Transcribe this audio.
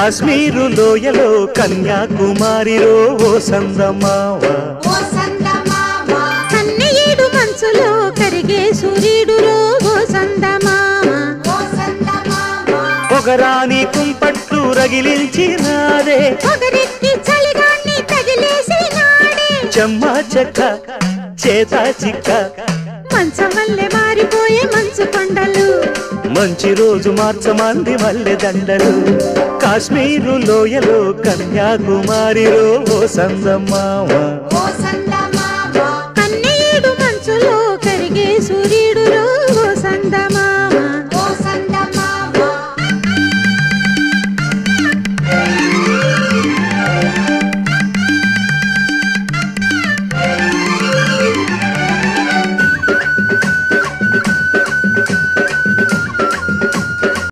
కాశ్మీరు లోయలో కన్యాకుమారిలో ఓ సందమావ కన్నయ్యేడు మంచులో కరిగే సూర్యుడులో ఓ సందమావ పొగరాని కుంపట్లు రగిలించినాదే పొగరెక్కి చలిగాన్ని తగిలేసినాడే చెమ్మా చెక్క చేత చిక్క మంచం వల్లే మారిపోయే మంచు కొండలు మంచి రోజు మార్చమంది మల్లె దండలు కాశ్మీరు లోయలో కన్యాకుమారిలో ఓ సందమావ